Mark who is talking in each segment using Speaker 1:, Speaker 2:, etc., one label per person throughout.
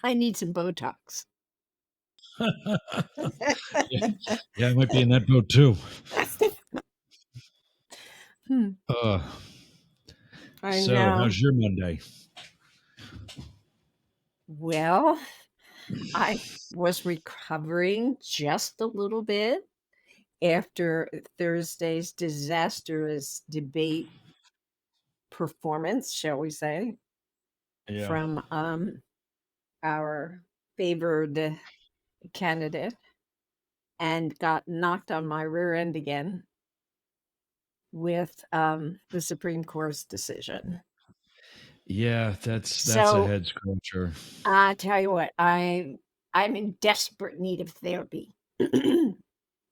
Speaker 1: I need some Botox.
Speaker 2: Yeah, I might be in that boat too.
Speaker 1: Hmm,
Speaker 2: Uh,
Speaker 1: I
Speaker 2: so,
Speaker 1: know.
Speaker 2: how's your Monday?
Speaker 1: Well, I was recovering just a little bit after Thursday's disastrous debate performance, shall we say,
Speaker 2: Yeah.
Speaker 1: from our favored candidate, and got knocked on my rear end again with the Supreme Court's decision.
Speaker 2: Yeah, that's a
Speaker 1: So
Speaker 2: head scratcher.
Speaker 1: I tell you what, I'm in desperate need of therapy.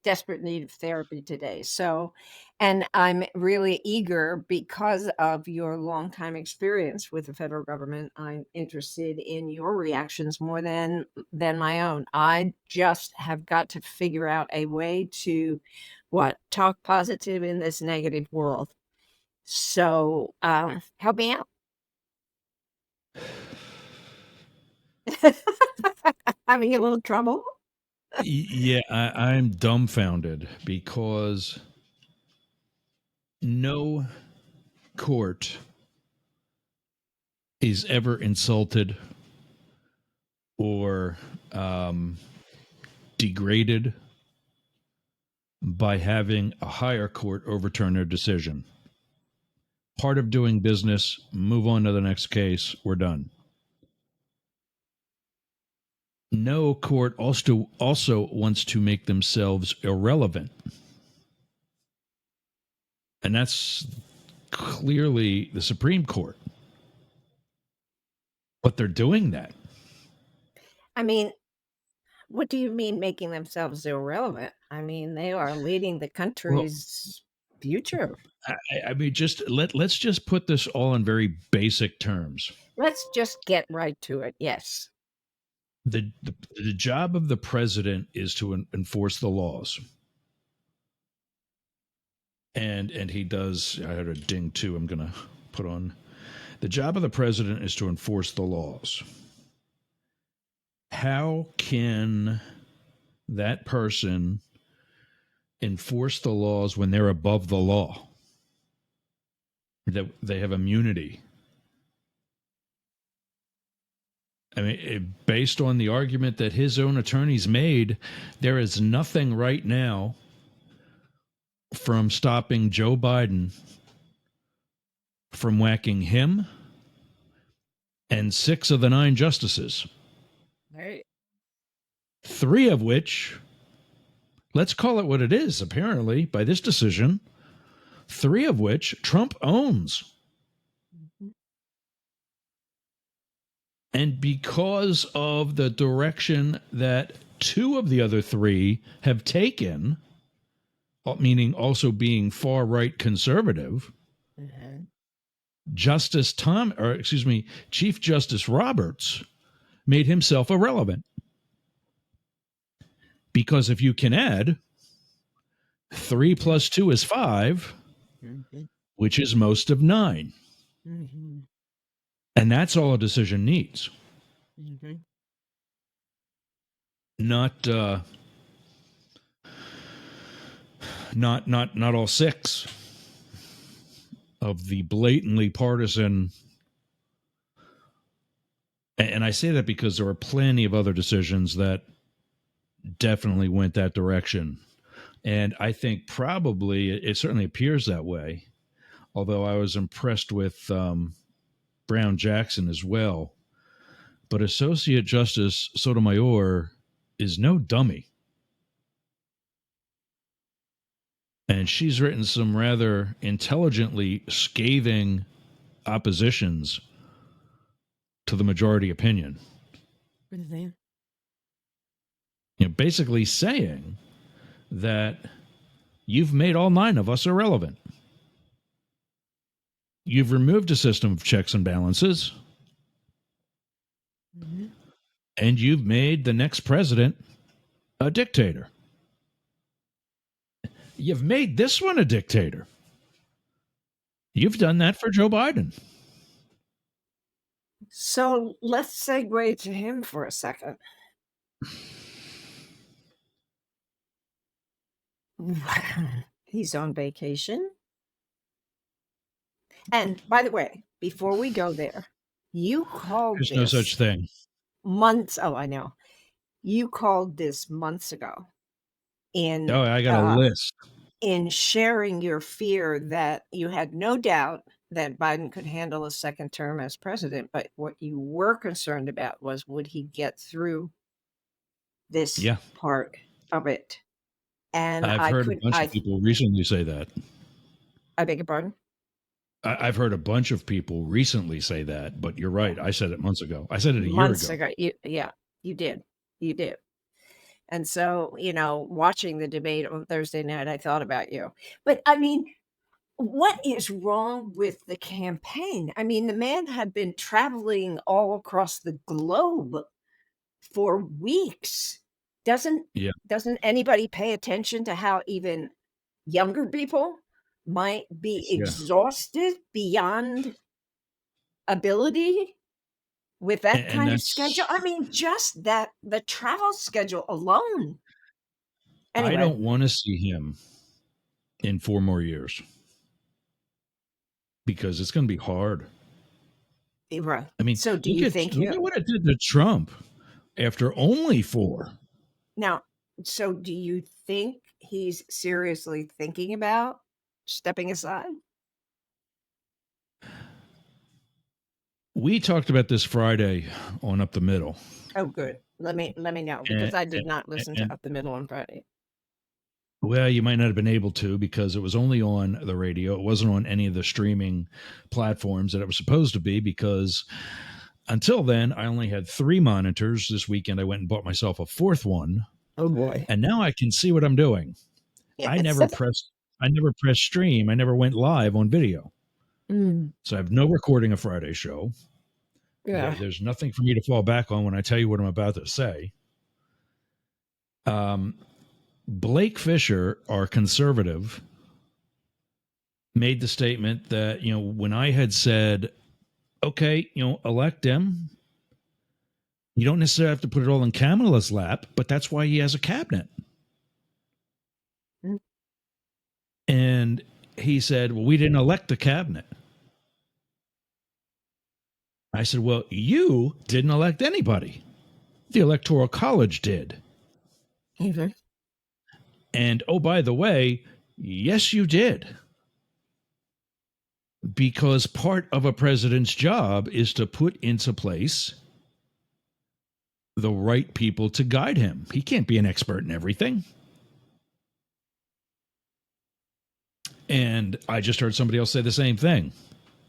Speaker 1: Desperate need of therapy today. So, and I'm really eager because of your longtime experience with the federal government. I'm interested in your reactions more than my own. I just have got to figure out a way to talk positive in this negative world. So, help me out. Having a little trouble.
Speaker 2: Yeah, I'm dumbfounded because no court is ever insulted or degraded by having a higher court overturn their decision. Part of doing business, move on to the next case, we're done. No court also wants to make themselves irrelevant. And that's clearly the Supreme Court. But they're doing that.
Speaker 1: I mean, what do you mean making themselves irrelevant? I mean, they are leading the
Speaker 2: Well,
Speaker 1: country's future.
Speaker 2: I mean, let's just put this all in very basic terms.
Speaker 1: Let's just get right to it. Yes.
Speaker 2: The job of the president is to enforce the laws, and he does. I had a ding too. I'm going to put on. The job of the president is to enforce the laws. How can that person enforce the laws when they're above the law? That they have immunity. I mean, based on the argument that his own attorneys made, there is nothing right now from stopping Joe Biden from whacking him and 6 of the 9 justices.
Speaker 1: Right.
Speaker 2: 3 of which, let's call it what it is, apparently, by this decision, 3 of which Trump owns.
Speaker 1: Mhm.
Speaker 2: And because of the direction that 2 of the other 3 have taken, meaning also being far right conservative,
Speaker 1: Mhm.
Speaker 2: Chief Justice Roberts made himself irrelevant. Because if you can add 3 plus 2 is 5,
Speaker 1: Mhm.
Speaker 2: which is most of 9.
Speaker 1: Mhm.
Speaker 2: And that's all a decision needs.
Speaker 1: Mhm.
Speaker 2: Not not all 6 of the blatantly partisan. And I say that because there are plenty of other decisions that definitely went that direction. And I think probably it certainly appears that way. Although I was impressed with Brown Jackson as well. But Associate Justice Sotomayor is no dummy. And she's written some rather intelligently scathing oppositions to the majority opinion.
Speaker 1: Mhm.
Speaker 2: Basically saying that you've made all 9 of us irrelevant. You've removed a system of checks and balances,
Speaker 1: Mhm.
Speaker 2: and you've made the next president a dictator. You've made this one a dictator. You've done that for Joe Biden.
Speaker 1: So let's segue to him for a second. He's on vacation. And by the way, before we go there, you called
Speaker 2: There's no such
Speaker 1: this
Speaker 2: thing.
Speaker 1: months. Oh, I know. You called this months ago in
Speaker 2: Oh, I got a list.
Speaker 1: in sharing your fear that you had no doubt that Biden could handle a second term as president, but what you were concerned about was would he get through this
Speaker 2: Yeah.
Speaker 1: part of it? And
Speaker 2: I've heard a bunch of people recently say that.
Speaker 1: I beg your pardon?
Speaker 2: I've heard a bunch of people recently say that, but you're right. I said it months ago. I said it a year
Speaker 1: Months
Speaker 2: ago.
Speaker 1: ago. Yeah, you did. You did. And so, watching the debate on Thursday night, I thought about you. But I mean, what is wrong with the campaign? I mean, the man had been traveling all across the globe for weeks. Doesn't
Speaker 2: Yeah.
Speaker 1: doesn't anybody pay attention to how even younger people might be
Speaker 2: Yeah.
Speaker 1: exhausted beyond ability with that
Speaker 2: And
Speaker 1: kind of schedule?
Speaker 2: that's,
Speaker 1: I mean, just that the travel schedule alone.
Speaker 2: I
Speaker 1: Anyway,
Speaker 2: don't want to see him in 4 more years because it's going to be hard.
Speaker 1: right.
Speaker 2: I mean,
Speaker 1: So do you think
Speaker 2: look at what it did to Trump after only 4.
Speaker 1: now, so do you think he's seriously thinking about stepping aside?
Speaker 2: We talked about this Friday on Up the Middle.
Speaker 1: Oh, good. Let me know because
Speaker 2: And,
Speaker 1: I did not listen to
Speaker 2: and
Speaker 1: Up the Middle on Friday.
Speaker 2: well, you might not have been able to because it was only on the radio. It wasn't on any of the streaming platforms that it was supposed to be because until then, I only had 3 monitors. This weekend, I went and bought myself a 4th one,
Speaker 1: Oh boy.
Speaker 2: and now I can see what I'm doing. I
Speaker 1: Yes.
Speaker 2: never pressed I never pressed stream. I never went live on video.
Speaker 1: Mm,
Speaker 2: So I have no recording of Friday show.
Speaker 1: yeah.
Speaker 2: There's nothing for me to fall back on when I tell you what I'm about to say. Blake Fisher, our conservative, made the statement that, when I had said, okay, elect him, you don't necessarily have to put it all in Kamala's lap, but that's why he has a cabinet.
Speaker 1: Mm,
Speaker 2: And he said, well, we didn't elect the cabinet. I said, well, you didn't elect anybody. The Electoral College did.
Speaker 1: mhm.
Speaker 2: And oh, by the way, yes, you did. Because part of a president's job is to put into place the right people to guide him. He can't be an expert in everything. And I just heard somebody else say the same thing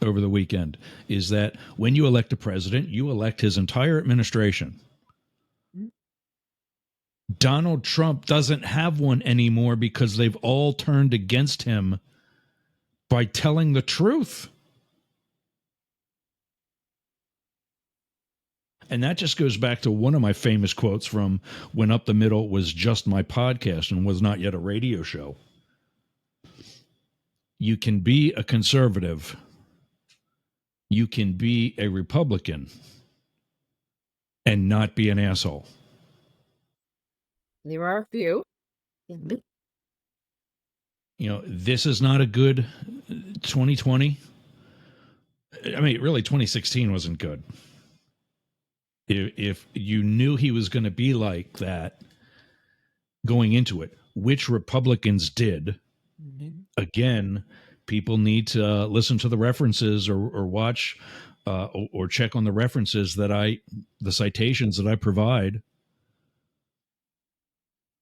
Speaker 2: over the weekend, is that when you elect a president, you elect his entire administration.
Speaker 1: Mm.
Speaker 2: Donald Trump doesn't have one anymore because they've all turned against him by telling the truth. And that just goes back to one of my famous quotes from when Up the Middle was just my podcast and was not yet a radio show. You can be a conservative. You can be a Republican and not be an asshole.
Speaker 1: There are a few.
Speaker 2: This is not a good 2020. I mean, really, 2016 wasn't good. If you knew he was going to be like that going into it, which Republicans did, again, people need to listen to the references or watch or check on the references the citations that I provide.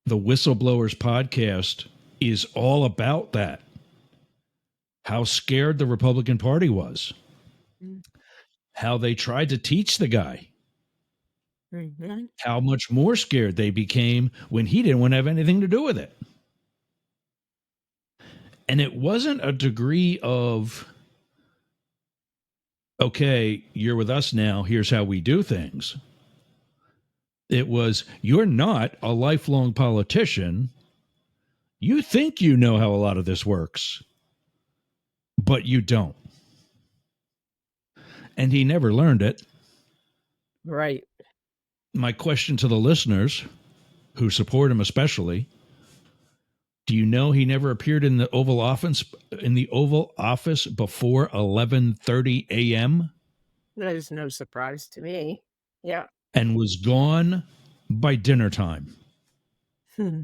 Speaker 2: The Whistleblowers podcast is all about that. How scared the Republican Party was.
Speaker 1: Mm.
Speaker 2: How they tried to teach the guy.
Speaker 1: Mhm.
Speaker 2: How much more scared they became when he didn't want to have anything to do with it. And it wasn't a degree of, okay, you're with us now, here's how we do things. It was, you're not a lifelong politician. You think you know how a lot of this works, but you don't. And he never learned it.
Speaker 1: Right.
Speaker 2: My question to the listeners who support him especially, do you know he never appeared in the Oval Office before 11:30 a.m.
Speaker 1: That is no surprise to me. Yeah.
Speaker 2: and was gone by dinner time?
Speaker 1: Hmm.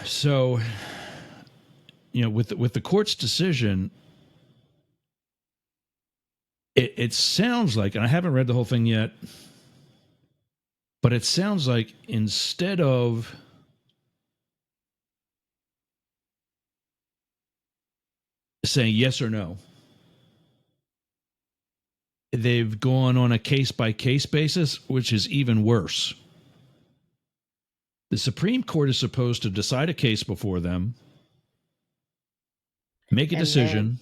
Speaker 2: So, with the court's decision, it sounds like, and I haven't read the whole thing yet, but it sounds like instead of saying yes or no, they've gone on a case by case basis, which is even worse. The Supreme Court is supposed to decide a case before them, make a
Speaker 1: And then,
Speaker 2: decision,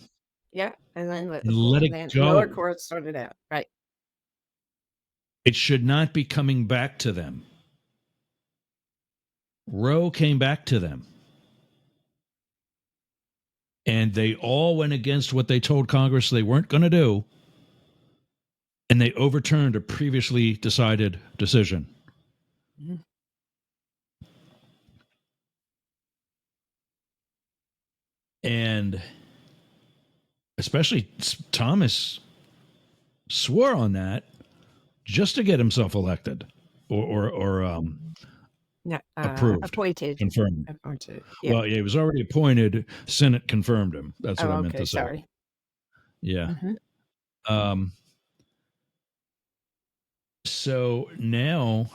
Speaker 1: yeah, and then
Speaker 2: and let it
Speaker 1: then lower
Speaker 2: go.
Speaker 1: courts sort it out. Right.
Speaker 2: It should not be coming back to them. Roe came back to them, and they all went against what they told Congress they weren't going to do, and they overturned a previously decided decision.
Speaker 1: Mhm.
Speaker 2: And especially Thomas swore on that just to get himself elected or
Speaker 1: Yeah.
Speaker 2: approved,
Speaker 1: Appointed.
Speaker 2: confirmed.
Speaker 1: Appointed. Yeah.
Speaker 2: Well, yeah, he was already appointed. Senate confirmed him. That's
Speaker 1: Oh,
Speaker 2: what I meant
Speaker 1: okay.
Speaker 2: to say.
Speaker 1: Sorry.
Speaker 2: Yeah.
Speaker 1: Hmm.
Speaker 2: Um, so now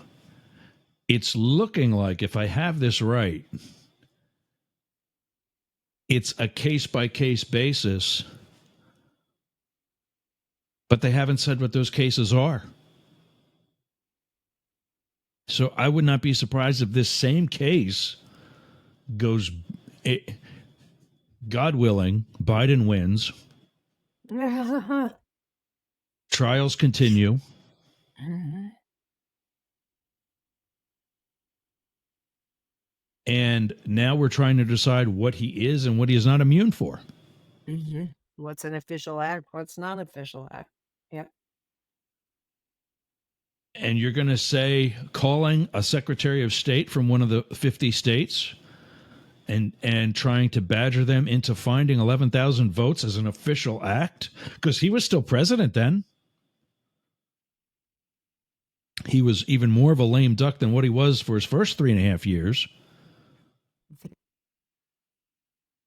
Speaker 2: it's looking like, if I have this right, it's a case by case basis, but they haven't said what those cases are. So I would not be surprised if this same case goes, it, God willing, Biden wins, trials continue, and now we're trying to decide what he is and what he is not immune for.
Speaker 1: Hmm. What's an official act? What's not official act? Yeah.
Speaker 2: And you're going to say calling a Secretary of State from one of the 50 states and trying to badger them into finding 11,000 votes as an official act, because he was still president then. He was even more of a lame duck than what he was for his first 3.5 years,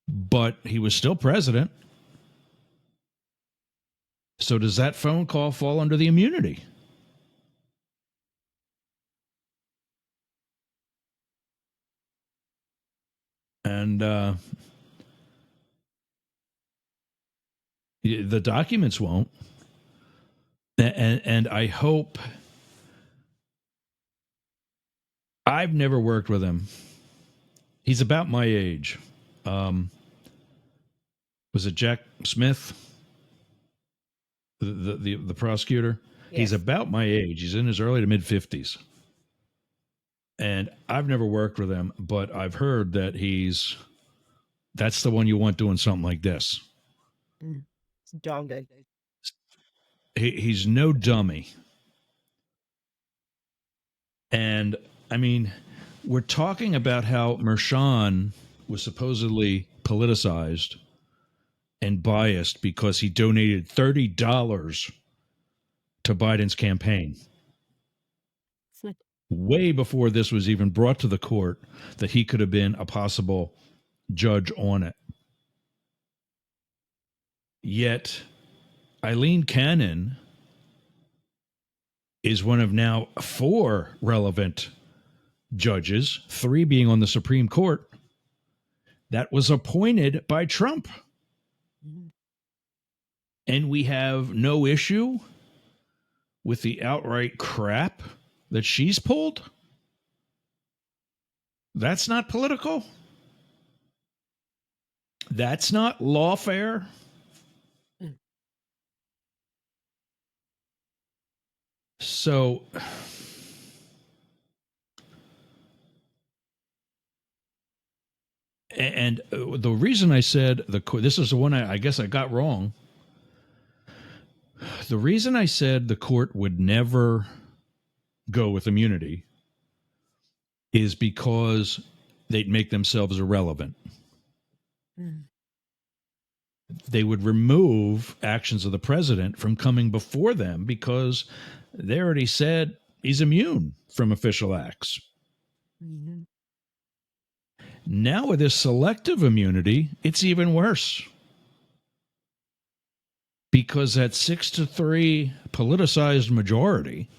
Speaker 2: but he was still president. So does that phone call fall under the immunity? And the documents won't. And I hope. I've never worked with him. He's about my age. Um, was it Jack Smith, the prosecutor? He's
Speaker 1: Yes.
Speaker 2: about my age. He's in his early to mid 50s. And I've never worked with him, but I've heard that that's the one you want doing something like this.
Speaker 1: Mm. It's dog day.
Speaker 2: He's no dummy. And I mean, we're talking about how Mershon was supposedly politicized and biased because he donated $30 to Biden's campaign way before this was even brought to the court that he could have been a possible judge on it. Yet Eileen Cannon is one of now 4 relevant judges, 3 being on the Supreme Court, that was appointed by Trump.
Speaker 1: Mhm.
Speaker 2: And we have no issue with the outright crap that she's pulled. That's not political. That's not lawfare.
Speaker 1: Mm.
Speaker 2: So And the reason I said this is the one I guess I got wrong. The reason I said the court would never go with immunity is because they'd make themselves irrelevant.
Speaker 1: Mm.
Speaker 2: They would remove actions of the president from coming before them because they already said he's immune from official acts.
Speaker 1: Mm-hmm.
Speaker 2: Now with this selective immunity, it's even worse. Because that 6-3 politicized majority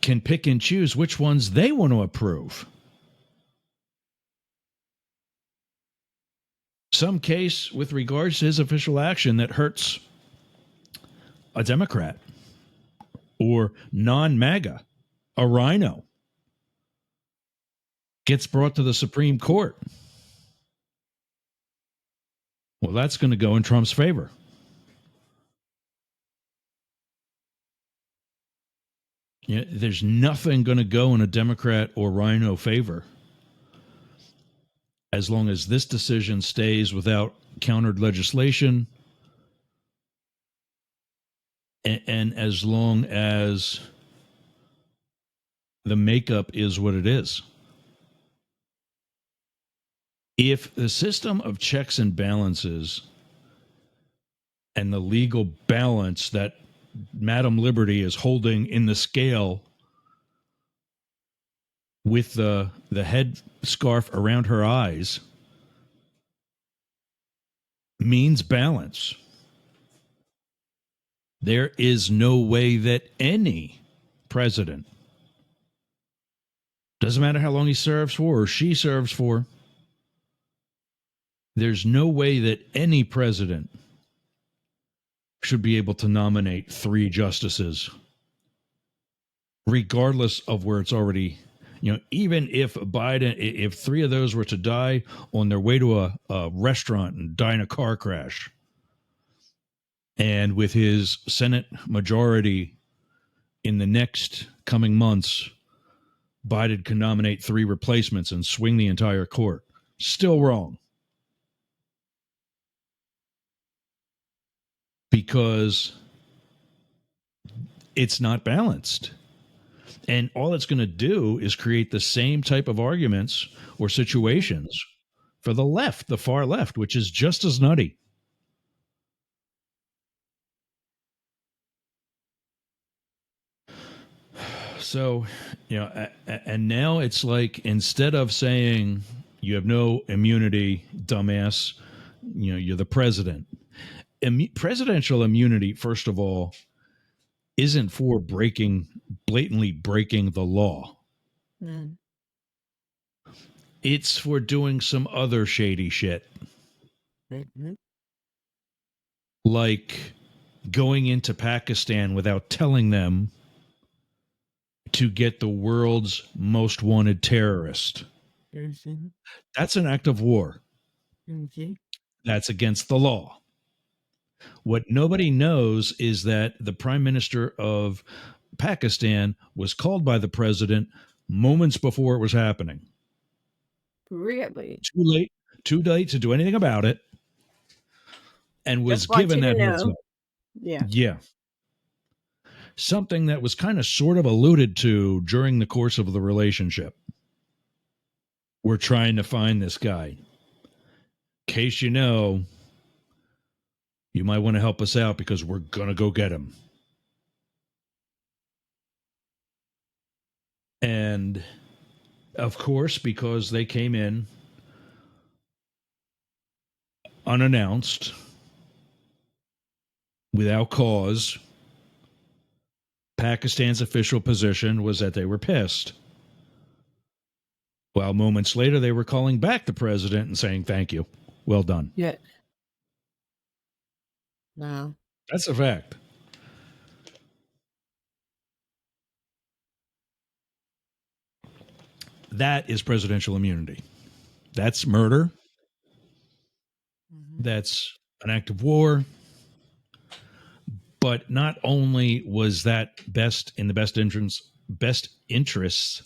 Speaker 2: can pick and choose which ones they want to approve. Some case with regards to his official action that hurts a Democrat or non-MAGA, a rhino, gets brought to the Supreme Court. Well, that's going to go in Trump's favor. Yeah, there's nothing going to go in a Democrat or rhino favor as long as this decision stays without countered legislation and as long as the makeup is what it is. If the system of checks and balances and the legal balance that Madam Liberty is holding in the scale with the head scarf around her eyes means balance, there is no way that any president, doesn't matter how long he serves for or she serves for, there's no way that any president should be able to nominate 3 justices, regardless of where it's already, even if Biden, if 3 of those were to die on their way to a restaurant and die in a car crash, and with his Senate majority in the next coming months, Biden can nominate 3 replacements and swing the entire court. Still wrong. Because it's not balanced. And all it's going to do is create the same type of arguments or situations for the left, the far left, which is just as nutty. So, and now it's like, instead of saying you have no immunity, dumbass, you're the president. Presidential immunity, first of all, isn't for blatantly breaking the law.
Speaker 1: Mm.
Speaker 2: It's for doing some other shady shit.
Speaker 1: Mm-hmm.
Speaker 2: Like going into Pakistan without telling them to get the world's most wanted terrorist.
Speaker 1: Mm-hmm.
Speaker 2: That's an act of war.
Speaker 1: Mm-hmm.
Speaker 2: That's against the law. What nobody knows is that the prime minister of Pakistan was called by the president moments before it was happening.
Speaker 1: Really?
Speaker 2: Too late to do anything about it, and was
Speaker 1: Just want
Speaker 2: given
Speaker 1: you to
Speaker 2: that heads
Speaker 1: know.
Speaker 2: up.
Speaker 1: Yeah.
Speaker 2: Yeah. Something that was kind of sort of alluded to during the course of the relationship. We're trying to find this guy. In case you know, you might want to help us out because we're going to go get him. And of course, because they came in unannounced, without cause, Pakistan's official position was that they were pissed. While moments later, they were calling back the president and saying, thank you. Well done.
Speaker 1: Yeah. Wow.
Speaker 2: That's a fact. That is presidential immunity. That's murder.
Speaker 1: Mm-hmm.
Speaker 2: That's an act of war. But not only was that in the best interests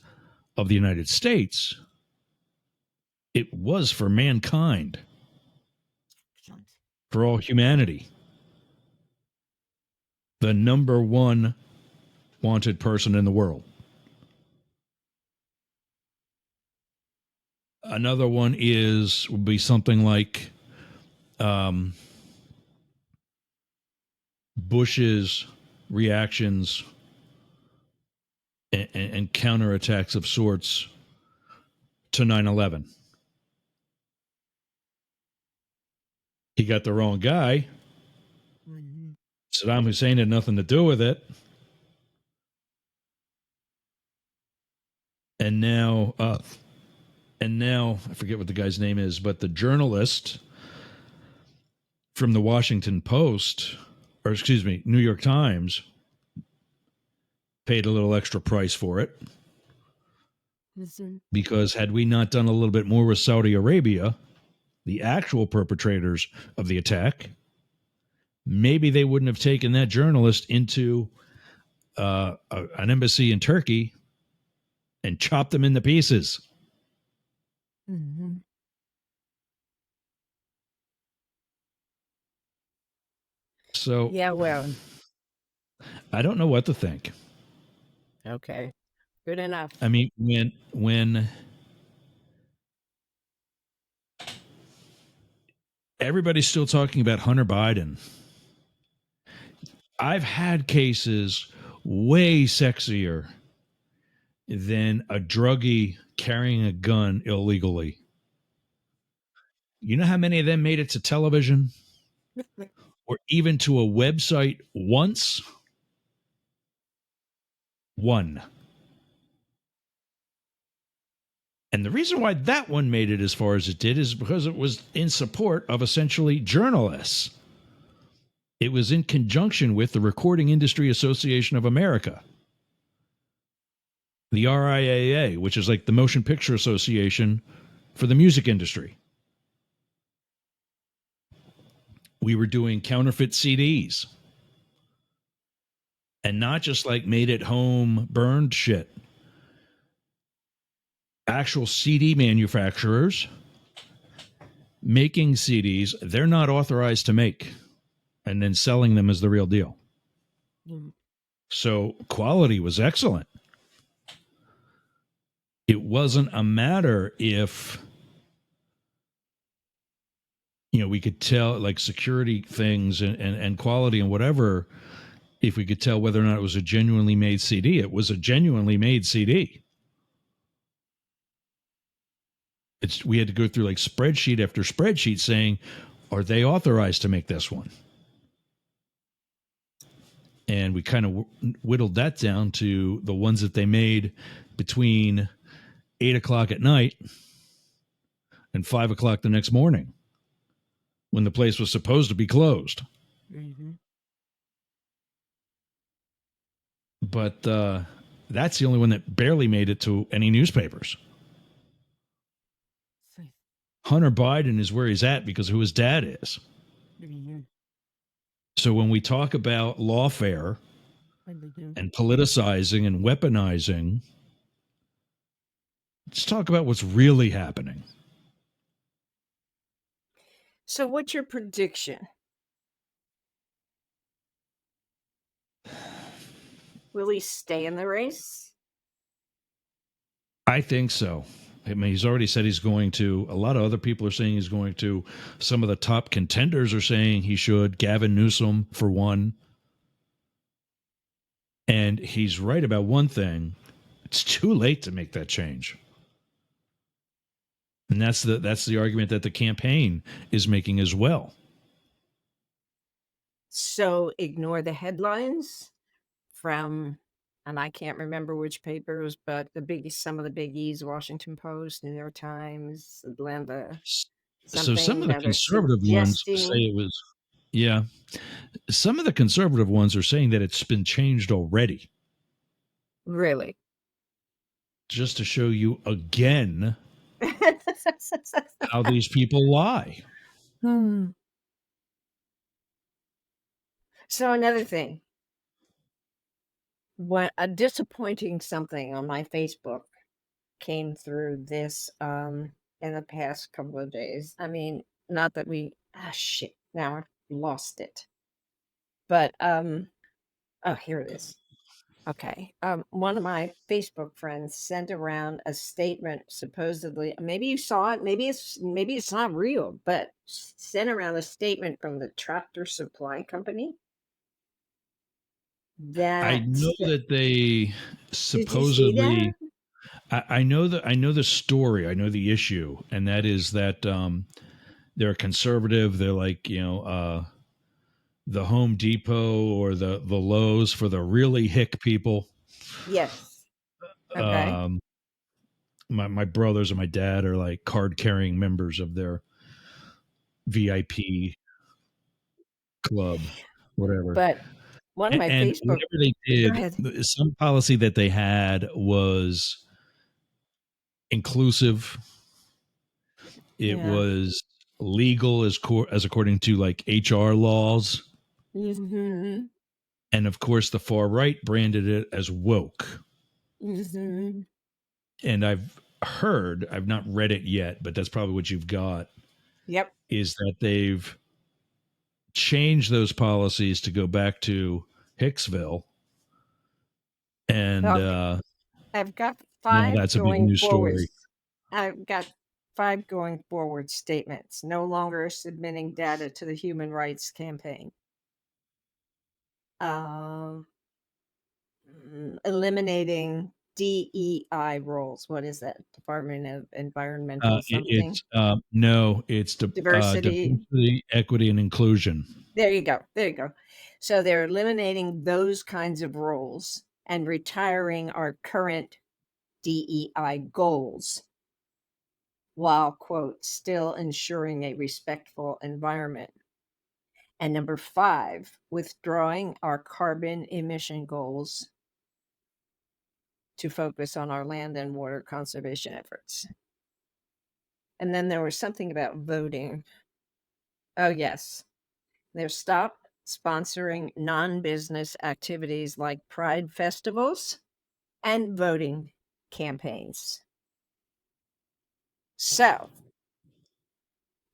Speaker 2: of the United States, It was for mankind, for all humanity. The number one wanted person in the world. Another one would be something like Bush's reactions and counterattacks of sorts to 9/11. He got the wrong guy. Saddam Hussein had nothing to do with it. And now I forget what the guy's name is, but the journalist from the Washington Post, or excuse me, New York Times, paid a little extra price for it. Because had we not done a little bit more with Saudi Arabia, the actual perpetrators of the attack, maybe they wouldn't have taken that journalist into an embassy in Turkey and chopped them into pieces.
Speaker 1: Mm-hmm.
Speaker 2: So,
Speaker 1: yeah, well,
Speaker 2: I don't know what to think.
Speaker 1: Okay, good enough.
Speaker 2: I mean, when everybody's still talking about Hunter Biden, I've had cases way sexier than a druggie carrying a gun illegally. You know how many of them made it to television or even to a website once? One. And the reason why that one made it as far as it did is because it was in support of essentially journalists. It was in conjunction with the Recording Industry Association of America, the RIAA, which is like the Motion Picture Association for the music industry. We were doing counterfeit CDs and not just like made at home burned shit. Actual CD manufacturers making CDs they're not authorized to make and then selling them as the real deal.
Speaker 1: Mm.
Speaker 2: So quality was excellent. It wasn't a matter if we could tell like security things and quality and whatever, if we could tell whether or not it was a genuinely made CD. It was a genuinely made CD. We had to go through like spreadsheet after spreadsheet saying, are they authorized to make this one? And we kind of whittled that down to the ones that they made between 8:00 at night and 5:00 the next morning when the place was supposed to be closed.
Speaker 1: Mm-hmm.
Speaker 2: But that's the only one that barely made it to any newspapers. Hunter Biden is where he's at because of who his dad is.
Speaker 1: Mm-hmm.
Speaker 2: So when we talk about lawfare and politicizing and weaponizing, let's talk about what's really happening.
Speaker 1: So what's your prediction? Will he stay in the race?
Speaker 2: I think so. I mean, he's already said he's going to. A lot of other people are saying he's going to. Some of the top contenders are saying he should. Gavin Newsom, for one. And he's right about one thing. It's too late to make that change. And that's the argument that the campaign is making as well.
Speaker 1: So ignore the headlines from, and I can't remember which papers, but some of the biggies, Washington Post, New York Times, Atlanta,
Speaker 2: So some of the
Speaker 1: that are
Speaker 2: conservative ones say
Speaker 1: suggesting.
Speaker 2: it was, yeah. Some of the conservative ones are saying that it's been changed already.
Speaker 1: Really?
Speaker 2: Just to show you again how these people lie.
Speaker 1: So another thing, when a disappointing something on my Facebook came through this in the past couple of days. I mean, not that we shit, now I've lost it. But oh, here it is. Okay. One of my Facebook friends sent around a statement supposedly, maybe you saw it, maybe it's not real, but sent around a statement from the Tractor Supply Company
Speaker 2: I
Speaker 1: that
Speaker 2: know that they
Speaker 1: did you see
Speaker 2: supposedly.
Speaker 1: that?
Speaker 2: I know the story. I know the issue, and that is that they're conservative. They're like the Home Depot or the Lowe's for the really hick people.
Speaker 1: Yes. Okay.
Speaker 2: Um, my brothers and my dad are like card carrying members of their VIP club, whatever.
Speaker 1: But one of my
Speaker 2: And
Speaker 1: Facebook
Speaker 2: whatever they
Speaker 1: go
Speaker 2: did,
Speaker 1: ahead.
Speaker 2: some policy that they had was inclusive. It
Speaker 1: Yeah.
Speaker 2: was legal as according to like HR laws,
Speaker 1: Mhm.
Speaker 2: and of course the far right branded it as woke.
Speaker 1: Mhm.
Speaker 2: And I've not read it yet, but that's probably what you've got,
Speaker 1: Yep.
Speaker 2: is that they've changed those policies to go back to Hicksville, and
Speaker 1: Okay. I've got
Speaker 2: now
Speaker 1: 5
Speaker 2: that's a big
Speaker 1: going
Speaker 2: news story.
Speaker 1: forwards. I've got 5 going forward statements. No longer submitting data to the Human Rights Campaign. Um, eliminating DEI roles. What is that? Department of Environmental something.
Speaker 2: It's no, it's
Speaker 1: Diversity.
Speaker 2: diversity, equity, and inclusion.
Speaker 1: There you go. There you go. So they're eliminating those kinds of roles and retiring our current DEI goals while, quote, still ensuring a respectful environment. And number 5, withdrawing our carbon emission goals to focus on our land and water conservation efforts. And then there was something about voting. Oh, yes. They're stopped sponsoring non business activities like pride festivals and voting campaigns. So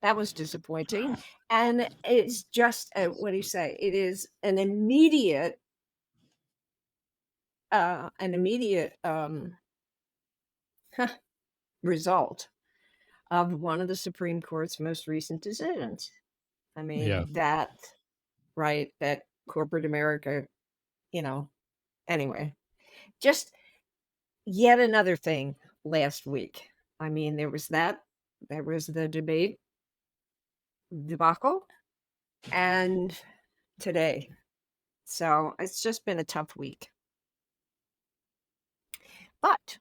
Speaker 1: that was disappointing. And it's just, what do you say? It is an immediate result of one of the Supreme Court's most recent decisions. I
Speaker 2: Yeah,
Speaker 1: mean, that corporate America, you know, anyway, just yet another thing last week. I mean, there was the debate debacle, and today. So it's just been a tough week. But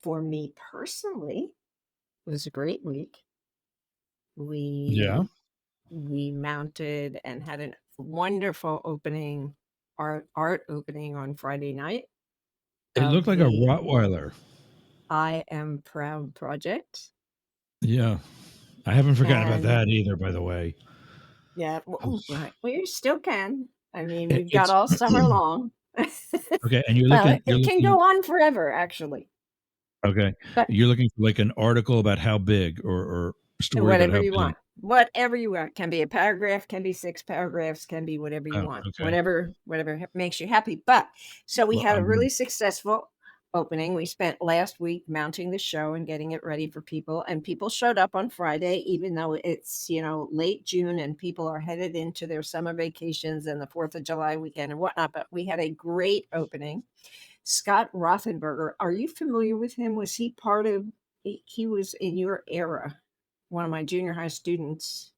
Speaker 1: for me personally, it was a great week.
Speaker 2: yeah.
Speaker 1: We we mounted and had a wonderful art opening on Friday night
Speaker 2: It looked
Speaker 1: of
Speaker 2: like a
Speaker 1: the
Speaker 2: Rottweiler.
Speaker 1: I Am Proud project.
Speaker 2: Yeah, I haven't forgotten about
Speaker 1: And
Speaker 2: that either. By the way,
Speaker 1: yeah, right. Well, you still can. I mean, we've got
Speaker 2: it's
Speaker 1: all summer long.
Speaker 2: okay. And you're
Speaker 1: Well,
Speaker 2: looking,
Speaker 1: it can go on forever, actually.
Speaker 2: okay.
Speaker 1: But
Speaker 2: You're looking for like an article about how big, or a story about
Speaker 1: whatever
Speaker 2: how
Speaker 1: you
Speaker 2: big.
Speaker 1: want. Whatever you want. Can be a paragraph, can be 6 paragraphs, can be whatever you
Speaker 2: Oh,
Speaker 1: want.
Speaker 2: okay.
Speaker 1: Whatever makes you happy. But so we
Speaker 2: Well,
Speaker 1: had a really successful opening. We spent last week mounting the show and getting it ready for people, and people showed up on Friday, even though it's, late June and people are headed into their summer vacations and the 4th of July weekend and whatnot. But we had a great opening. Scott Rothenberger, are you familiar with him? Was he part of he was in your era, one of my junior high students,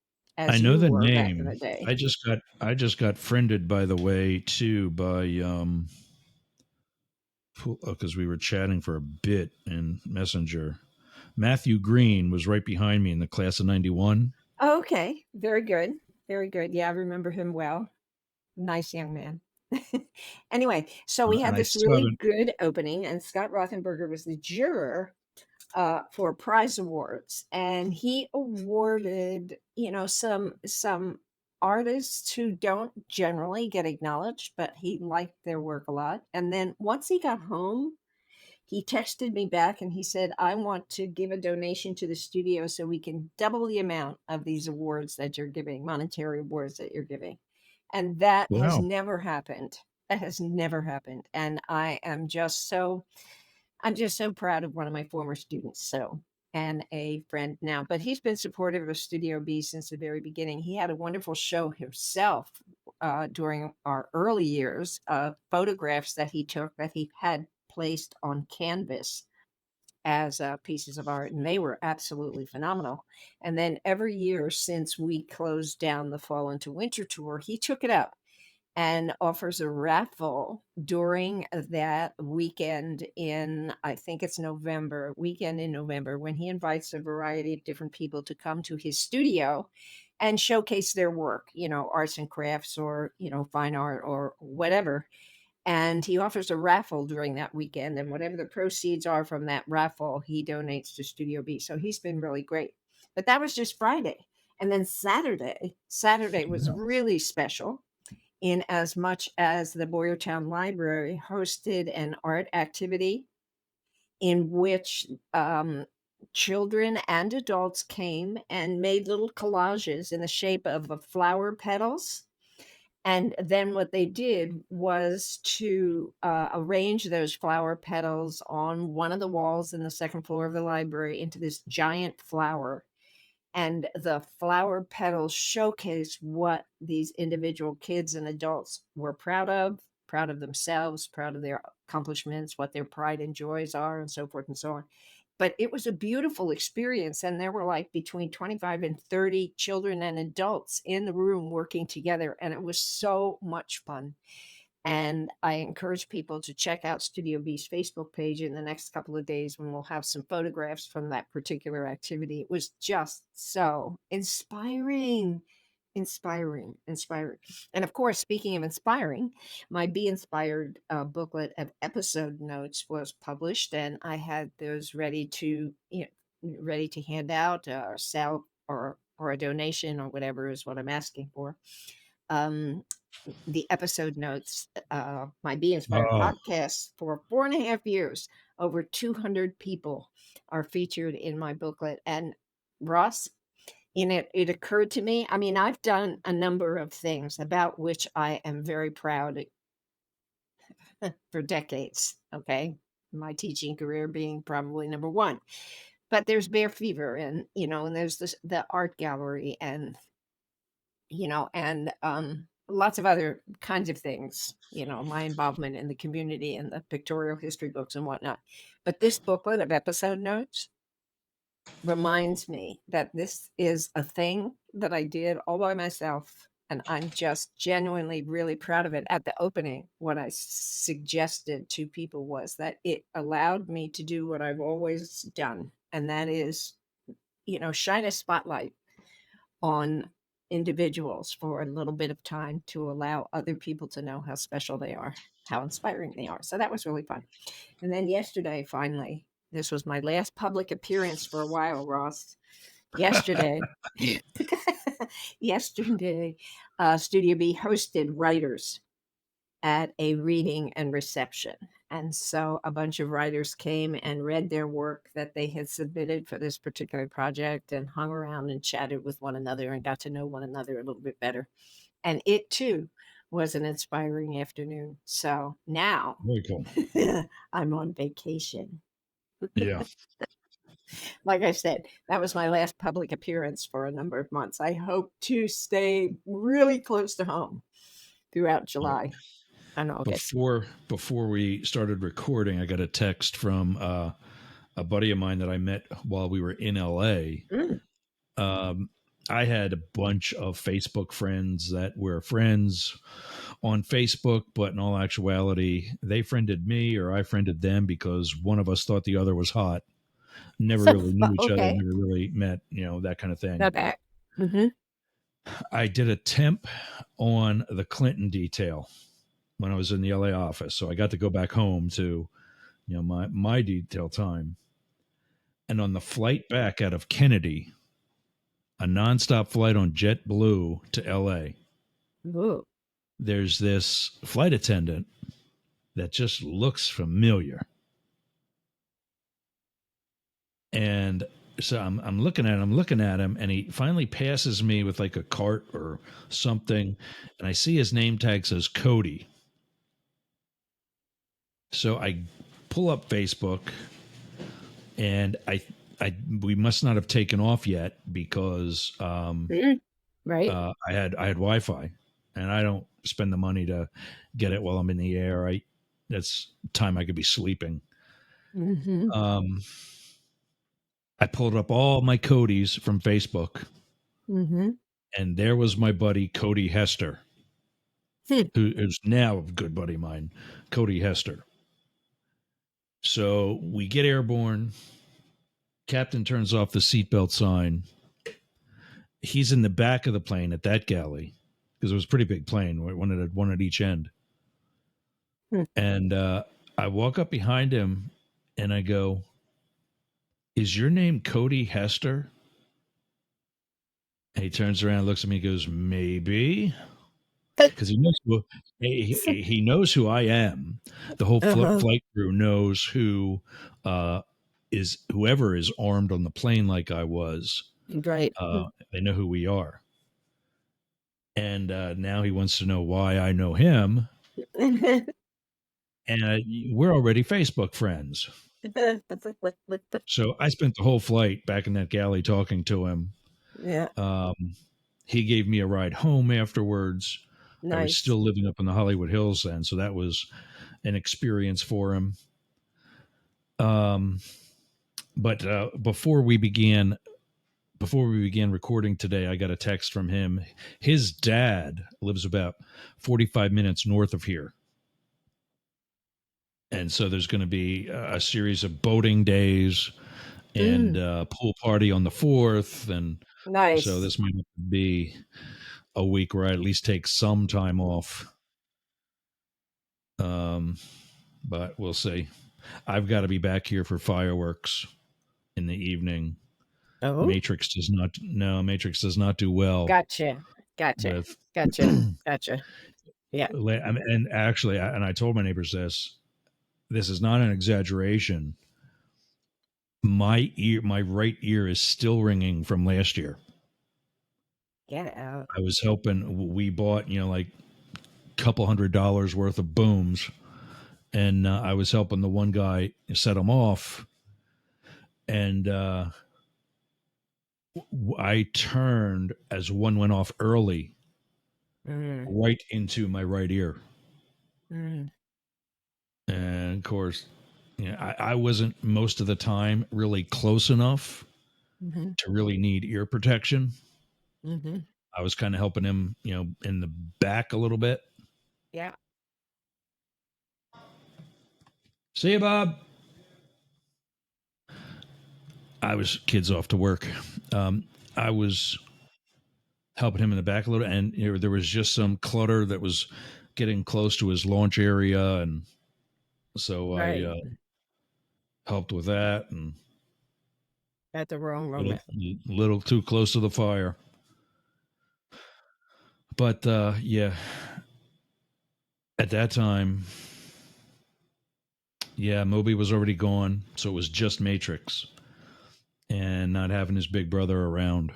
Speaker 2: I
Speaker 1: as
Speaker 2: know
Speaker 1: you
Speaker 2: the
Speaker 1: were back in
Speaker 2: name.
Speaker 1: the day.
Speaker 2: I just got friended, by the way, too, by because we were chatting for a bit in Messenger. Matthew Green was right behind me in the class of '91.
Speaker 1: Oh, okay, very good, very good. Yeah, I remember him well. Nice young man. Anyway, so we
Speaker 2: And
Speaker 1: had
Speaker 2: I
Speaker 1: this
Speaker 2: still
Speaker 1: really
Speaker 2: haven't.
Speaker 1: good opening, and Scott Rothenberger was the juror for prize awards, and he awarded, some artists who don't generally get acknowledged, but he liked their work a lot. And then once he got home, he texted me back and he said, "I want to give a donation to the studio so we can double the amount of these awards that you're giving, monetary awards that you're giving." And that has
Speaker 2: Wow.
Speaker 1: never happened. That has never happened. And I'm just so proud of one of my former students, so and a friend now, but he's been supportive of Studio B since the very beginning. He had a wonderful show himself, during our early years of photographs that he took that he had placed on canvas as, pieces of art, and they were absolutely phenomenal. And then every year since we closed down the fall into winter tour, he took it up and offers a raffle during that weekend in, I think it's November, weekend in November, when he invites a variety of different people to come to his studio and showcase their work, arts and crafts or, fine art or whatever. And he offers a raffle during that weekend, and whatever the proceeds are from that raffle, he donates to Studio B. So he's been really great. But that was just Friday. And then Saturday was
Speaker 2: Yeah.
Speaker 1: really special in as much as the Boyertown Library hosted an art activity in which children and adults came and made little collages in the shape of flower petals. And then what they did was to arrange those flower petals on one of the walls in the second floor of the library into this giant flower, and the flower petals showcase what these individual kids and adults were proud of themselves, proud of their accomplishments, what their pride and joys are, and so forth and so on. But it was a beautiful experience, and there were like between 25 and 30 children and adults in the room working together, and it was so much fun. And I encourage people to check out Studio B's Facebook page in the next couple of days when we'll have some photographs from that particular activity. It was just so inspiring, inspiring, inspiring. And of course, speaking of inspiring, my Be Inspired booklet of episode notes was published, and I had those ready to hand out or sell or a donation or whatever is what I'm asking for. Um, the episode notes, my Be Inspired
Speaker 2: Oh,
Speaker 1: podcast for 4.5 years. Over 200 people are featured in my booklet. And Ross, it occurred to me. I mean, I've done a number of things about which I am very proud for decades. Okay. My teaching career being probably number one. But there's Bear Fever and, and there's the art gallery and lots of other kinds of things, my involvement in the community and the pictorial history books and whatnot. But this booklet of episode notes reminds me that this is a thing that I did all by myself. And I'm just genuinely really proud of it. At the opening, what I suggested to people was that it allowed me to do what I've always done, and that is, shine a spotlight on individuals for a little bit of time to allow other people to know how special they are, how inspiring they are. So that was really fun. And then yesterday, finally, this was my last public appearance for a while, Ross. Yesterday, yesterday, Studio B hosted writers at a reading and reception. And so a bunch of writers came and read their work that they had submitted for this particular project and hung around and chatted with one another and got to know one another a little bit better. And it too was an inspiring afternoon. So now
Speaker 2: very cool.
Speaker 1: I'm on vacation.
Speaker 2: Yeah.
Speaker 1: Like I said, that was my last public appearance for a number of months. I hope to stay really close to home throughout
Speaker 2: Yeah.
Speaker 1: July and August.
Speaker 2: Before we started recording, I got a text from a buddy of mine that I met while we were in LA.
Speaker 1: Mm.
Speaker 2: Um, I had a bunch of Facebook friends that were friends on Facebook, but in all actuality, they friended me or I friended them because one of us thought the other was hot. Never really knew each other,
Speaker 1: Okay.
Speaker 2: never really met, that kind of thing.
Speaker 1: Okay. Mhm.
Speaker 2: I did a temp on the Clinton detail when I was in the LA office. So I got to go back home to, my detail time. And on the flight back out of Kennedy, a nonstop flight on JetBlue to LA,
Speaker 1: Ooh.
Speaker 2: there's this flight attendant that just looks familiar. And so I'm looking at him, and he finally passes me with like a cart or something, and I see his name tag says Cody. So I pull up Facebook, and we must not have taken off yet because
Speaker 1: Mm, right.
Speaker 2: I had Wi-Fi, and I don't spend the money to get it while I'm in the air. That's time I could be sleeping.
Speaker 1: Mm-hmm.
Speaker 2: Um, I pulled up all my Codys from Facebook,
Speaker 1: Mm-hmm.
Speaker 2: and there was my buddy Cody Hester,
Speaker 1: Hmm.
Speaker 2: who is now a good buddy of mine, Cody Hester. So we get airborne. Captain turns off the seatbelt sign. He's in the back of the plane at that galley because it was a pretty big plane, one at each end.
Speaker 1: Hmm.
Speaker 2: And I walk up behind him and I go, "Is your name Cody Hester?" And he turns around, looks at me, and goes, "Maybe," because he knows who I am. The whole
Speaker 1: Uh-huh.
Speaker 2: flight crew knows uh, whoever is armed on the plane like I was.
Speaker 1: Right.
Speaker 2: They know who we are, and now he wants to know why I know him. And we're already Facebook friends. So I spent the whole flight back in that galley talking to him.
Speaker 1: Yeah.
Speaker 2: Um, he gave me a ride home afterwards. I was
Speaker 1: Nice.
Speaker 2: still living up in the Hollywood Hills then, so that was an experience for him. Um, but before we began recording today, I got a text from him. His dad lives about 45 minutes north of here. And so there's going to be a series of boating days and
Speaker 1: Mm,
Speaker 2: pool party on the 4th. And so
Speaker 1: nice.
Speaker 2: this might be a week where I at least take some time off. Um, but we'll see. I've got to be back here for fireworks in the evening.
Speaker 1: Oh,
Speaker 2: Matrix does not do well
Speaker 1: gotcha. Gotcha.
Speaker 2: with
Speaker 1: Gotcha. Gotcha. Yeah.
Speaker 2: and actually, and I told my neighbors this. This is not an exaggeration. My right ear is still ringing from last year.
Speaker 1: Get out.
Speaker 2: I was helping. We bought, like couple $100 worth of booms, and I was helping the one guy set them off, and I turned as one went off early,
Speaker 1: Mm,
Speaker 2: right into my right ear,
Speaker 1: mm,
Speaker 2: and of course, I wasn't most of the time really close enough
Speaker 1: mm-hmm.
Speaker 2: to really need ear protection.
Speaker 1: Mm-hmm.
Speaker 2: I was kind of helping him, in the back a little bit.
Speaker 1: Yeah.
Speaker 2: See you, Bob. I was kids off to work. I was helping him in the back a little, and there was just some clutter that was getting close to his launch area, and so I
Speaker 1: Right.
Speaker 2: helped with that, and
Speaker 1: At the wrong
Speaker 2: little
Speaker 1: moment.
Speaker 2: little too close to the fire. But yeah, at that time, yeah, Moby was already gone, so it was just Matrix, and not having his big brother around.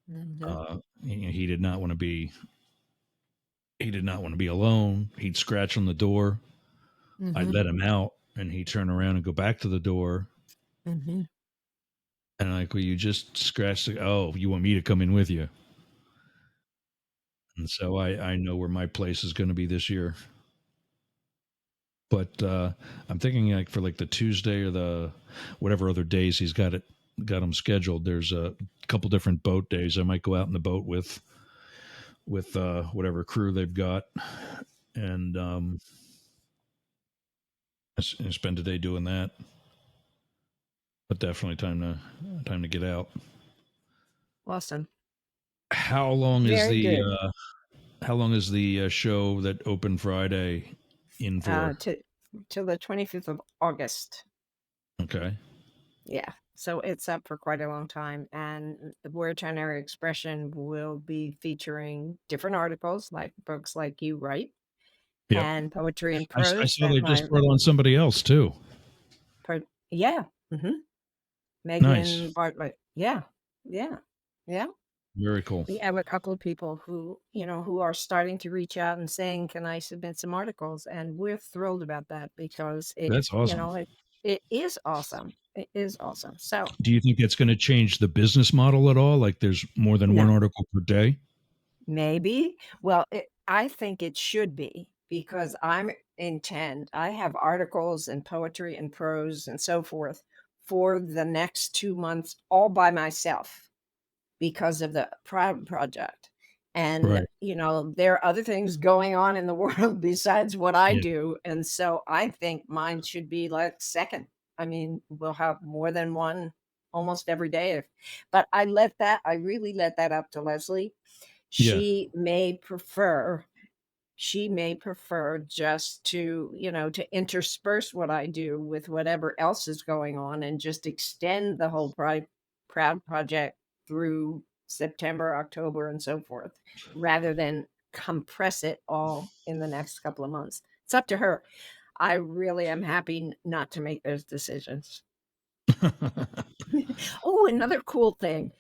Speaker 1: Mm-hmm.
Speaker 2: He did not want to be. He did not want to be alone. He'd scratch on the door. I'd
Speaker 1: Mm-hmm.
Speaker 2: let him out, and he'd turn around and go back to the door.
Speaker 1: Mm-hmm.
Speaker 2: And I'm like, well, you just scratched. Oh, you want me to come in with you? And so I know where my place is going to be this year. But I'm thinking like for like the Tuesday or the whatever other days got them scheduled. There's a couple different boat days. I might go out in the boat with whatever crew they've got, and spend a day doing that. But definitely time to get out.
Speaker 1: Awesome.
Speaker 2: How long is
Speaker 1: Very
Speaker 2: the
Speaker 1: good.
Speaker 2: show that opened Friday in for?
Speaker 1: To till the 25th of August.
Speaker 2: Okay.
Speaker 1: Yeah. So it's up for quite a long time. And the Boyertown Area Expression will be featuring different articles like books like you write
Speaker 2: Yep.
Speaker 1: and poetry and
Speaker 2: I
Speaker 1: prose
Speaker 2: saw
Speaker 1: that
Speaker 2: they
Speaker 1: my
Speaker 2: just brought on somebody else too.
Speaker 1: yeah. Hmm.
Speaker 2: Nice.
Speaker 1: Megan Bartlett. Yeah. Yeah. Yeah.
Speaker 2: Very cool.
Speaker 1: We have a couple of people who, who are starting to reach out and saying, "Can I submit some articles?" And we're thrilled about that because
Speaker 2: That's awesome.
Speaker 1: it is awesome. It is awesome. So,
Speaker 2: Do you think it's going to change the business model at all? Like there's more than one
Speaker 1: no,
Speaker 2: article per day?
Speaker 1: maybe. Well, I think it should be because I have articles and poetry and prose and so forth for the next 2 months all by myself, because of the Proud Project. And,
Speaker 2: Right.
Speaker 1: there are other things going on in the world besides what I
Speaker 2: Yeah.
Speaker 1: do, and so I think mine should be, like, second. I mean, we'll have more than one almost every day but I really let that up to Leslie.
Speaker 2: Yeah.
Speaker 1: She may prefer just to, to intersperse what I do with whatever else is going on and just extend the whole Proud Project through September, October, and so forth, rather than compress it all in the next couple of months. It's up to her. I really am happy not to make those decisions. Oh, another cool thing,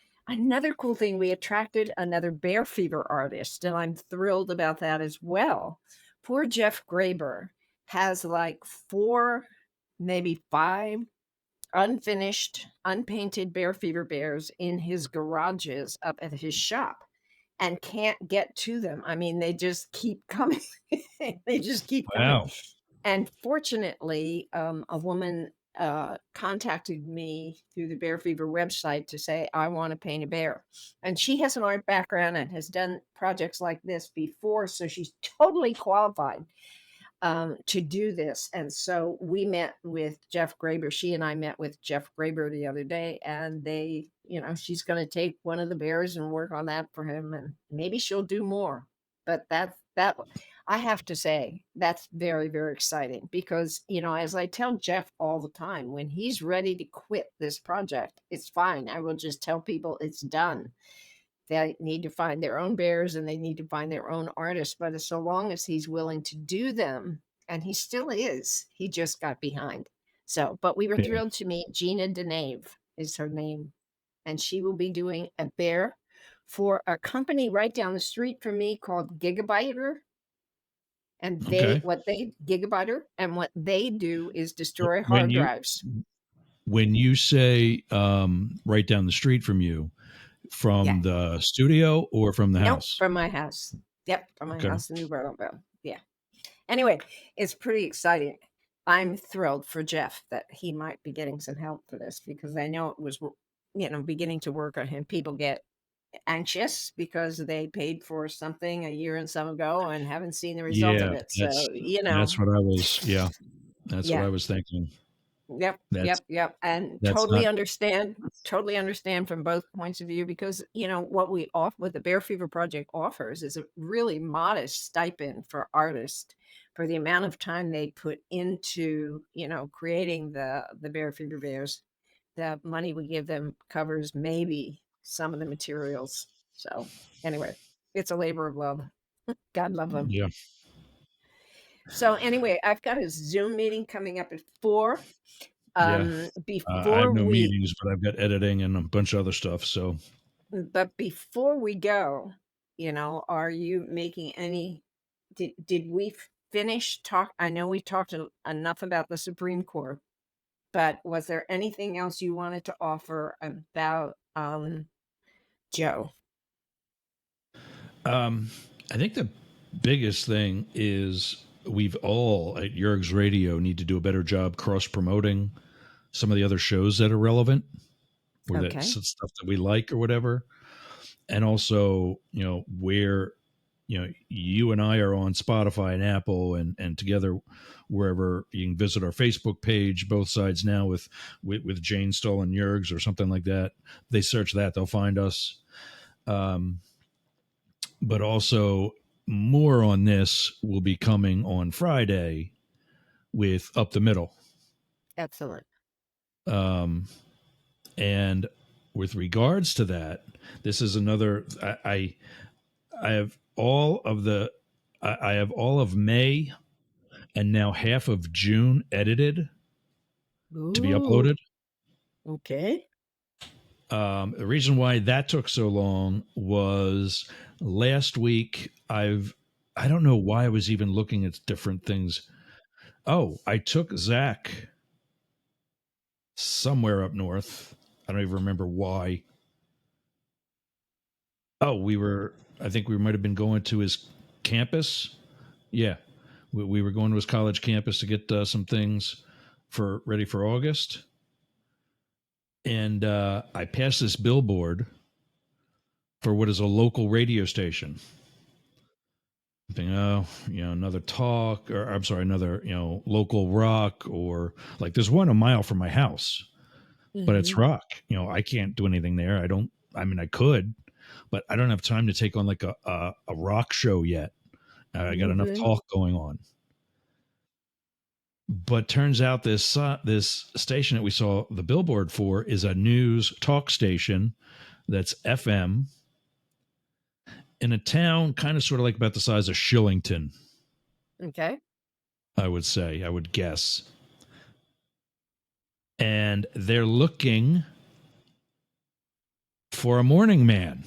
Speaker 1: we attracted another bear fever artist, and I'm thrilled about that as well. Poor Jeff Graber has like 4, maybe 5 unfinished, unpainted bear fever bears in his garages up at his shop and can't get to them. I mean, they just keep coming. They just keep coming.
Speaker 2: Wow.
Speaker 1: And fortunately, a woman contacted me through the Bear Fever website to say, "I want to paint a bear." And she has an art background and has done projects like this before. So she's totally qualified to do this. And so we met with Jeff Graber. She and I met with Jeff Graber the other day, and she's going to take one of the bears and work on that for him, and maybe she'll do more. But I have to say that's very, very exciting because as I tell Jeff all the time, when he's ready to quit this project, it's fine. I will just tell people it's done. They need to find their own bears and they need to find their own artists, but as so long as he's willing to do them, and he still is, he just got behind. So, but we were
Speaker 2: Yeah.
Speaker 1: thrilled to meet Gina Denave is her name, and she will be doing a bear for a company right down the street from me called Gigabyter. And
Speaker 2: Okay.
Speaker 1: what they do is destroy
Speaker 2: When
Speaker 1: hard
Speaker 2: you
Speaker 1: drives.
Speaker 2: when you say right down the street from you,
Speaker 1: Yeah.
Speaker 2: from the studio or from the
Speaker 1: Nope,
Speaker 2: house?
Speaker 1: from my house. Yep, from my
Speaker 2: Okay.
Speaker 1: house in New Brattleboro. Yeah. Anyway, it's pretty exciting. I'm thrilled for Jeff that he might be getting some help for this because I know it was, beginning to work on him. People get anxious because they paid for something a year and some ago and haven't seen the result of
Speaker 2: Yeah,
Speaker 1: it.
Speaker 2: that's
Speaker 1: So,
Speaker 2: that's what I was. Yeah, that's what
Speaker 1: yeah.
Speaker 2: I was thinking.
Speaker 1: Yep,
Speaker 2: That's
Speaker 1: yep, yep, and
Speaker 2: that's not.
Speaker 1: totally understand from both points of view because, what the Bear Fever Project offers is a really modest stipend for artists for the amount of time they put into, creating the Bear Fever bears. The money we give them covers maybe some of the materials. So, anyway, it's a labor of love. God love them.
Speaker 2: Yeah,
Speaker 1: So, anyway, I've got a Zoom meeting coming up at 4.
Speaker 2: yeah. I have
Speaker 1: Before
Speaker 2: no
Speaker 1: we
Speaker 2: meetings, but I've got editing and a bunch of other stuff. So
Speaker 1: but before we go, are you making any did we finish talk I know we talked enough about the Supreme Court, but was there anything else you wanted to offer about Joe?
Speaker 2: um, I think the biggest thing is we've all at Yergz Radio need to do a better job cross promoting some of the other shows that are relevant or that
Speaker 1: Okay.
Speaker 2: stuff that we like or whatever. And also, where you and I are on Spotify and Apple and together wherever you can visit our Facebook page, both sides now with Jane Stahl and Yergz or something like that. They search that, they'll find us. Um, but also more on this will be coming on Friday with Up the Middle.
Speaker 1: Excellent.
Speaker 2: Um, and with regards to that, this is another. I have all of the. I have all of May and now half of June edited to be
Speaker 1: Ooh,
Speaker 2: uploaded.
Speaker 1: okay.
Speaker 2: The reason why that took so long was last week. I don't know why I was even looking at different things. Oh, I took Zach somewhere up north. I don't even remember why. Oh, I think we might have been going to his campus. Yeah, we were going to his college campus to get some things ready for August. And I passed this billboard for what is a local radio station. I'm thinking, oh, another talk, or I'm sorry, another, local rock, or like there's one a mile from my house, but it's
Speaker 1: Mhm.
Speaker 2: rock. I can't do anything there. I mean, I could, but I don't have time to take on like a rock show yet. I got enough
Speaker 1: Mhm.
Speaker 2: talk going on. But turns out this station that we saw the billboard for is a news talk station that's FM in a town kind of sort of like about the size of Shillington,
Speaker 1: Okay.
Speaker 2: I would guess. And they're looking for a morning man,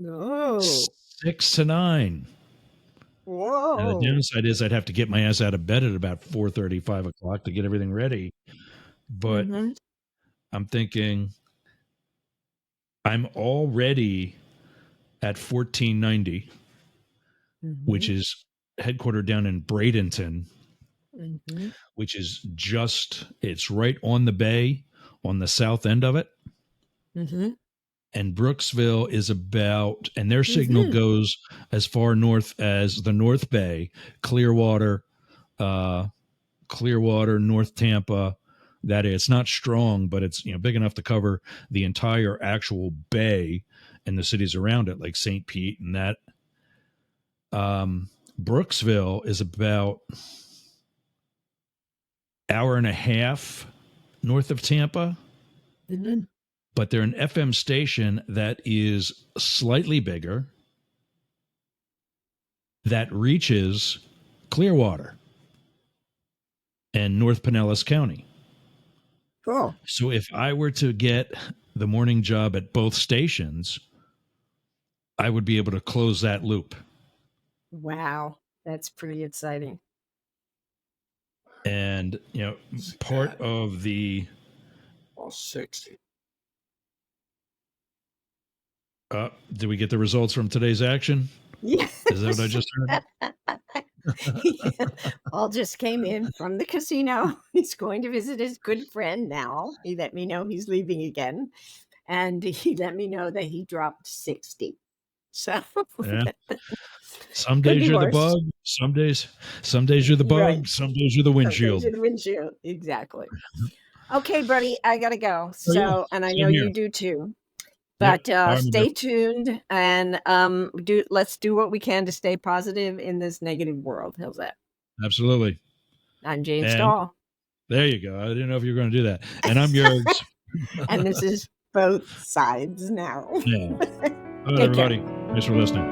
Speaker 1: Oh.
Speaker 2: 6 to 9. And the
Speaker 1: Whoa.
Speaker 2: downside is I'd have to get my ass out of bed at about 4:30, 5 o'clock to get everything ready. But
Speaker 1: Mhm.
Speaker 2: I'm thinking I'm already at 1490, which
Speaker 1: Mhm.
Speaker 2: is headquartered down in Bradenton,
Speaker 1: Mhm.
Speaker 2: which is it's right on the bay on the south end of it.
Speaker 1: Mhm.
Speaker 2: And Brooksville is and their signal
Speaker 1: Mhm.
Speaker 2: goes as far north as the North Bay, Clearwater, uh, North Tampa. That is, it's not strong, but it's big enough to cover the entire actual bay and the cities around it, like St. Pete and that. Brooksville is about hour and a half north of Tampa,
Speaker 1: Mhm.
Speaker 2: but they're an FM station that is slightly bigger that reaches Clearwater and North Pinellas County.
Speaker 1: Cool.
Speaker 2: So if I were to get the morning job at both stations, I would be able to close that loop.
Speaker 1: Wow. That's pretty exciting.
Speaker 2: And, part of the
Speaker 3: All 60.
Speaker 2: did we get the results from today's action?
Speaker 1: Yes.
Speaker 2: Is that what I just heard?
Speaker 1: Paul just came in from the casino. He's going to visit his good friend now. He let me know he's leaving again. And he let me know that he dropped 60. So
Speaker 2: Yeah. Some
Speaker 1: could
Speaker 2: days
Speaker 1: be
Speaker 2: you're the
Speaker 1: worse.
Speaker 2: bug. Some days you're the bug.
Speaker 1: Right.
Speaker 2: Some days you're the
Speaker 1: Some
Speaker 2: windshield.
Speaker 1: days in the windshield. Exactly. Okay, buddy, I gotta go.
Speaker 2: Oh, yeah.
Speaker 1: So, and I
Speaker 2: Same
Speaker 1: know
Speaker 2: here.
Speaker 1: you do too.
Speaker 2: Yep.
Speaker 1: But
Speaker 2: All right,
Speaker 1: stay tuned and let's do what we can to stay positive in this negative world. How's that?
Speaker 2: absolutely.
Speaker 1: I'm Jane
Speaker 2: And
Speaker 1: Stahl.
Speaker 2: there you go. I didn't know if you were going to do that. And I'm Yergz.
Speaker 1: And this is both sides now.
Speaker 2: Yeah. All right,
Speaker 1: Take care.
Speaker 2: everybody. Thanks for listening.